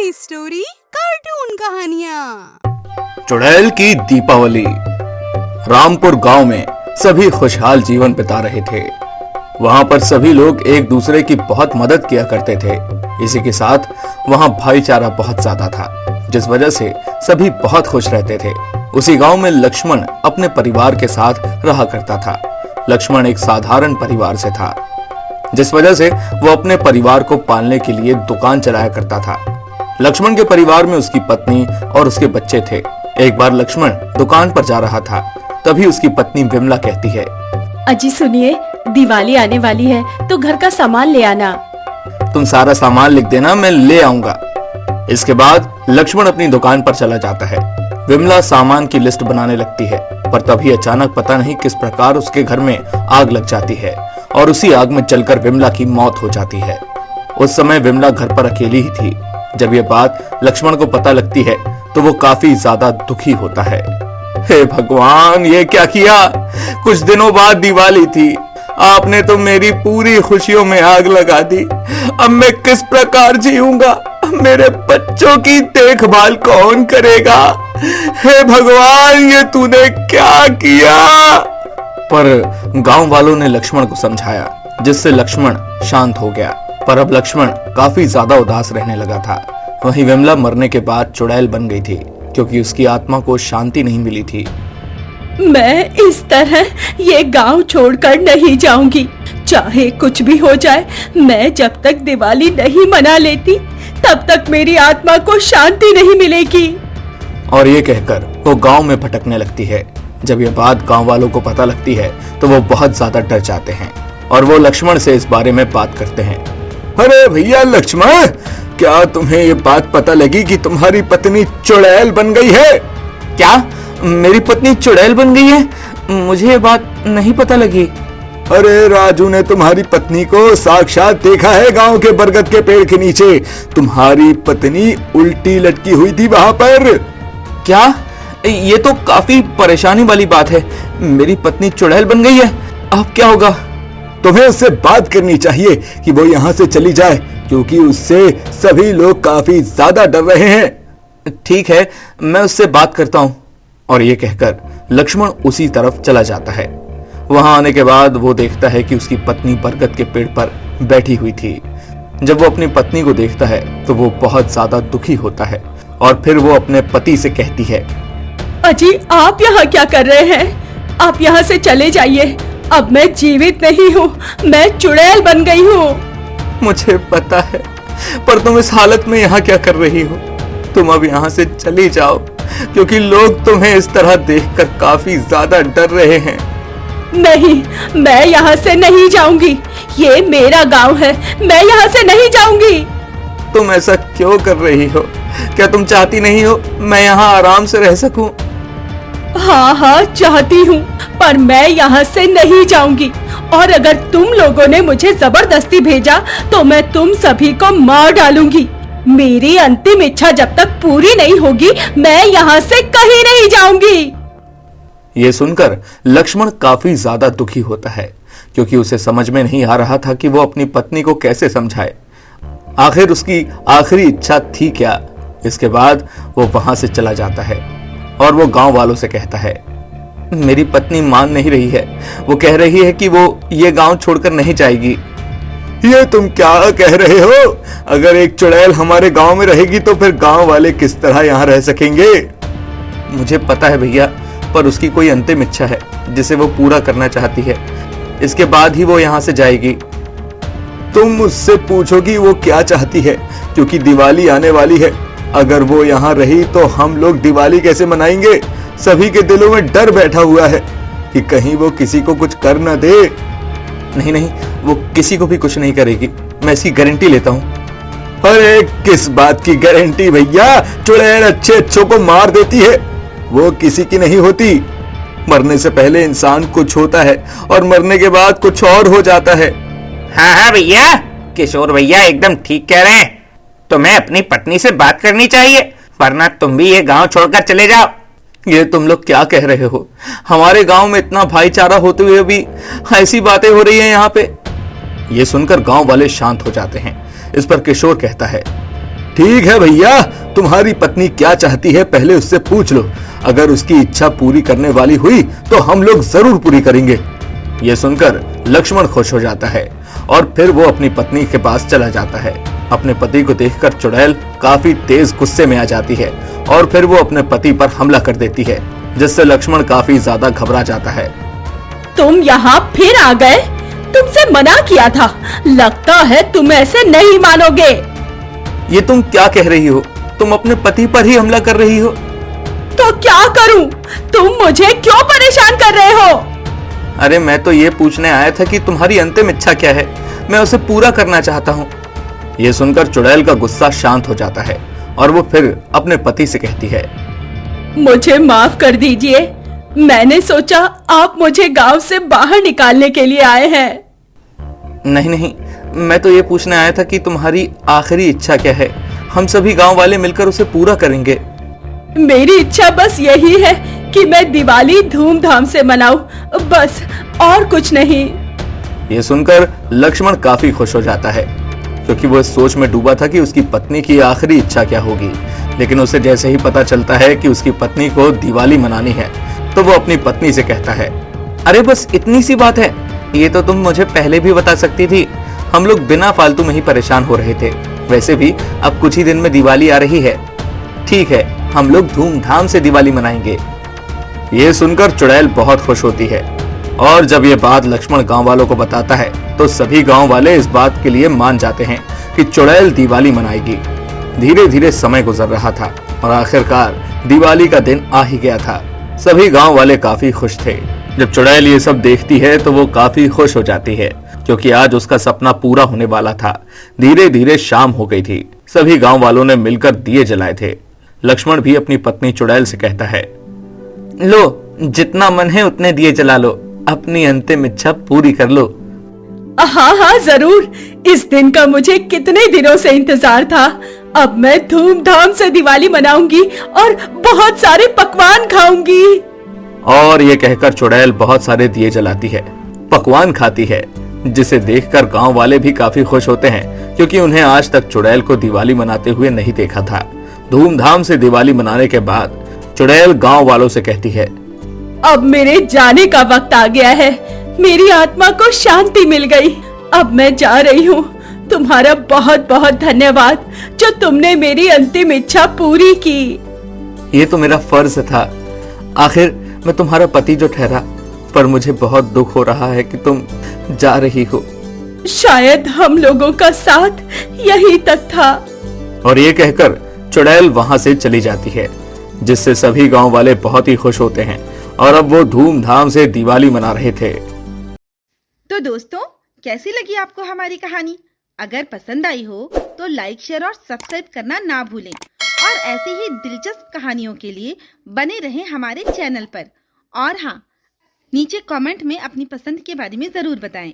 Family story cartoon कहानियाँ। चुड़ैल की दीपावली। रामपुर गांव में सभी खुशहाल जीवन बिता रहे थे। वहां पर सभी लोग एक दूसरे की बहुत मदद किया करते थे। इसी के साथ वहां भाईचारा बहुत ज्यादा था, जिस वजह से सभी बहुत खुश रहते थे। उसी गांव में लक्ष्मण अपने परिवार के साथ रहा करता था। लक्ष्मण एक साधारण परिवार से था, जिस वजह से वो अपने परिवार को पालने के लिए दुकान चलाया करता था। लक्ष्मण के परिवार में उसकी पत्नी और उसके बच्चे थे। एक बार लक्ष्मण दुकान पर जा रहा था, तभी उसकी पत्नी विमला कहती है, अजी सुनिए, दिवाली आने वाली है तो घर का सामान ले आना। तुम सारा सामान लिख देना, मैं ले आऊंगा। इसके बाद लक्ष्मण अपनी दुकान पर चला जाता है। विमला सामान की लिस्ट बनाने लगती है, पर तभी अचानक पता नहीं किस प्रकार उसके घर में आग लग जाती है और उसी आग में जलकर विमला की मौत हो जाती है। उस समय विमला घर पर अकेली ही थी। जब यह बात लक्ष्मण को पता लगती है तो वो काफी ज्यादा दुखी होता है। हे भगवान, ये क्या किया? कुछ दिनों बाद दिवाली थी, आपने तो मेरी पूरी खुशियों में आग लगा दी। अब मैं किस प्रकार जीऊंगा? मेरे बच्चों की देखभाल कौन करेगा? हे भगवान, ये तूने क्या किया? पर गांव वालों ने लक्ष्मण को समझाया, जिससे लक्ष्मण शांत हो गया। पर अब लक्ष्मण काफी ज्यादा उदास रहने लगा था। वहीं विमला मरने के बाद चुड़ैल बन गई थी, क्योंकि उसकी आत्मा को शांति नहीं मिली थी। मैं इस तरह ये गांव छोड़कर नहीं जाऊंगी, चाहे कुछ भी हो जाए। मैं जब तक दिवाली नहीं मना लेती तब तक मेरी आत्मा को शांति नहीं मिलेगी। और ये कहकर वो गांव में भटकने लगती है। जब ये बात गांव वालों को पता लगती है तो वो बहुत ज्यादा डर जाते हैं और वो लक्ष्मण से इस बारे में बात करते हैं। अरे भैया लक्ष्मण, क्या तुम्हें ये बात पता लगी कि तुम्हारी पत्नी चुड़ैल बन गई है? क्या मेरी पत्नी चुड़ैल बन गई है? मुझे ये बात नहीं पता लगी। अरे राजू ने तुम्हारी पत्नी को साक्षात देखा है गांव के बरगद के पेड़ के नीचे। तुम्हारी पत्नी उल्टी लटकी हुई थी वहां पर। क्या? ये तो काफी परेशानी वाली बात है। मेरी पत्नी चुड़ैल बन गई है, अब क्या होगा? तुम्हें उससे बात करनी चाहिए कि वो यहाँ से चली जाए, क्योंकि उससे सभी लोग काफी ज्यादा डर रहे हैं। ठीक है, मैं उससे बात करता हूँ। और ये कहकर लक्ष्मण उसी तरफ चला जाता है। वहां आने के बाद वो देखता है कि उसकी पत्नी बरगद के पेड़ पर बैठी हुई थी। जब वो अपनी पत्नी को देखता है तो वो बहुत ज्यादा दुखी होता है और फिर वो अपने पति से कहती है, अजी आप यहाँ क्या कर रहे हैं? आप यहाँ से चले जाइए। अब मैं जीवित नहीं हूँ, मैं चुड़ैल बन गई हूँ। मुझे पता है, पर तुम इस हालत में यहाँ क्या कर रही हो? तुम अब यहाँ से चली जाओ, क्योंकि लोग तुम्हें इस तरह देखकर काफी ज्यादा डर रहे हैं। नहीं, मैं यहाँ से नहीं जाऊंगी। ये मेरा गांव है, मैं यहाँ से नहीं जाऊंगी। तुम ऐसा क्यों कर रही हो? क्या तुम चाहती नहीं हो मैं यहाँ आराम से रह सकूं? हाँ, चाहती हूँ, पर मैं यहाँ से नहीं जाऊंगी। और अगर तुम लोगों ने मुझे जबरदस्ती भेजा तो मैं तुम सभी को मार डालूंगी। मेरी अंतिम इच्छा जब तक पूरी नहीं होगी, मैं यहाँ से कहीं नहीं जाऊंगी। ये सुनकर लक्ष्मण काफी ज्यादा दुखी होता है, क्योंकि उसे समझ में नहीं आ रहा था कि वो अपनी पत्नी को कैसे समझाए। आखिर उसकी आखिरी इच्छा थी क्या? इसके बाद वो वहां से चला जाता है और वो गांव वालों से कहता है, मेरी पत्नी मान नहीं रही है। वो कह रही है कि वो ये गांव छोड़कर नहीं जाएगी। ये तुम क्या कह रहे हो? अगर एक चुड़ैल हमारे गांव में रहेगी तो फिर गांव वाले किस तरह यहाँ रह सकेंगे? मुझे पता है भैया, पर उसकी कोई अंतिम इच्छा है जिसे वो पूरा करना चाहती है। इसके बाद ही वो यहाँ से जाएगी। तुम मुझसे पूछोगी वो क्या चाहती है, क्योंकि दिवाली आने वाली है। अगर वो यहाँ रही तो हम लोग दिवाली कैसे मनाएंगे? सभी के दिलों में डर बैठा हुआ है कि कहीं वो किसी को कुछ कर न दे। नहीं, वो किसी को भी कुछ नहीं करेगी, मैं इसकी गारंटी लेता हूँ। अरे किस बात की गारंटी भैया? चुड़ैल अच्छों को मार देती है, वो किसी की नहीं होती। मरने से पहले इंसान कुछ होता है और मरने के बाद कुछ और हो जाता है। हाँ भैया, किशोर भैया एकदम ठीक कह रहे हैं। तुम्हें अपनी पत्नी से बात करनी चाहिए, वरना तुम भी ये गांव छोड़कर चले जाओ। ये तुम लोग क्या कह रहे हो? हमारे गांव में इतना भाईचारा होते हुए भी ऐसी बातें हो रही हैं यहाँ पे। ये सुनकर गांव वाले शांत हो जाते हैं। इस पर किशोर कहता है, ठीक है भैया, तुम्हारी पत्नी क्या चाहती है पहले उससे पूछ लो। अगर उसकी इच्छा पूरी करने वाली हुई तो हम लोग जरूर पूरी करेंगे। ये सुनकर लक्ष्मण खुश हो जाता है और फिर वो अपनी पत्नी के पास चला जाता है। अपने पति को देखकर चुड़ैल काफी तेज गुस्से में आ जाती है और फिर वो अपने पति पर हमला कर देती है, जिससे लक्ष्मण काफी ज्यादा घबरा जाता है। तुम यहाँ फिर आ गए? तुमसे मना किया था, लगता है तुम ऐसे नहीं मानोगे। ये तुम क्या कह रही हो? तुम अपने पति पर ही हमला कर रही हो? तो क्या करूं? तुम मुझे क्यों परेशान कर रहे हो? अरे मैं तो ये पूछने आया था कि तुम्हारी अंतिम इच्छा क्या है, मैं उसे पूरा करना चाहता हूँ। ये सुनकर चुड़ैल का गुस्सा शांत हो जाता है और वो फिर अपने पति से कहती है, मुझे माफ कर दीजिए, मैंने सोचा आप मुझे गांव से बाहर निकालने के लिए आए हैं। नहीं नहीं, मैं तो ये पूछने आया था कि तुम्हारी आखिरी इच्छा क्या है। हम सभी गांव वाले मिलकर उसे पूरा करेंगे। मेरी इच्छा बस यही है कि मैं दिवाली धूमधाम से मनाऊं, बस और कुछ नहीं। ये सुनकर लक्ष्मण काफी खुश हो जाता है, क्योंकि वो इस सोच में डूबा था कि उसकी पत्नी की आखिरी इच्छा क्या होगी। लेकिन उसे जैसे ही पता चलता है कि उसकी पत्नी को दिवाली मनानी है, तो वो अपनी पत्नी से कहता है, अरे बस इतनी सी बात है, ये तो तुम मुझे पहले भी बता सकती थी। हम लोग बिना फालतू में ही परेशान हो रहे थे। वैसे भी अब कुछ ही दिन में दिवाली आ रही है। ठीक है, हम लोग धूमधाम से दिवाली मनाएंगे। ये सुनकर चुड़ैल बहुत खुश होती है और जब ये बात लक्ष्मण गांव वालों को बताता है तो सभी गांव वाले इस बात के लिए मान जाते हैं कि चुड़ैल दिवाली मनाएगी। धीरे धीरे समय गुजर रहा था और आखिरकार दिवाली का दिन आ ही गया था। सभी गांव वाले काफी खुश थे। जब चुड़ैल ये सब देखती है तो वो काफी खुश हो जाती है, क्योंकि आज उसका सपना पूरा होने वाला था। धीरे धीरे शाम हो गई थी। सभी गांव वालों ने मिलकर दिए जलाए थे। लक्ष्मण भी अपनी पत्नी चुड़ैल से कहता है, लो, जितना मन है उतने दिए जला लो, अपनी अंतिम इच्छा पूरी कर लो। हाँ हाँ जरूर, इस दिन का मुझे कितने दिनों से इंतजार था। अब मैं धूमधाम से दिवाली मनाऊंगी और बहुत सारे पकवान खाऊंगी। और ये कहकर चुड़ैल बहुत सारे दिए जलाती है, पकवान खाती है, जिसे देखकर गांव वाले भी काफी खुश होते हैं, क्योंकि उन्हें आज तक चुड़ैल को दिवाली मनाते हुए नहीं देखा था। धूमधाम से दिवाली मनाने के बाद चुड़ैल गांव वालों से कहती है, अब मेरे जाने का वक्त आ गया है। मेरी आत्मा को शांति मिल गई। अब मैं जा रही हूँ। तुम्हारा बहुत बहुत धन्यवाद जो तुमने मेरी अंतिम इच्छा पूरी की। ये तो मेरा फर्ज था। आखिर मैं तुम्हारा पति जो ठहरा, पर मुझे बहुत दुख हो रहा है कि तुम जा रही हो। शायद हम लोगों का साथ यहीं तक था। और ये कहकर चुड़ैल वहां से चली जाती है, जिससे सभी गांव वाले बहुत ही खुश होते हैं और अब वो धूमधाम से दिवाली मना रहे थे। तो दोस्तों, कैसी लगी आपको हमारी कहानी? अगर पसंद आई हो तो लाइक, शेयर और सब्सक्राइब करना ना भूलें और ऐसी ही दिलचस्प कहानियों के लिए बने रहें हमारे चैनल पर। और हाँ, नीचे कमेंट में अपनी पसंद के बारे में ज़रूर बताएं।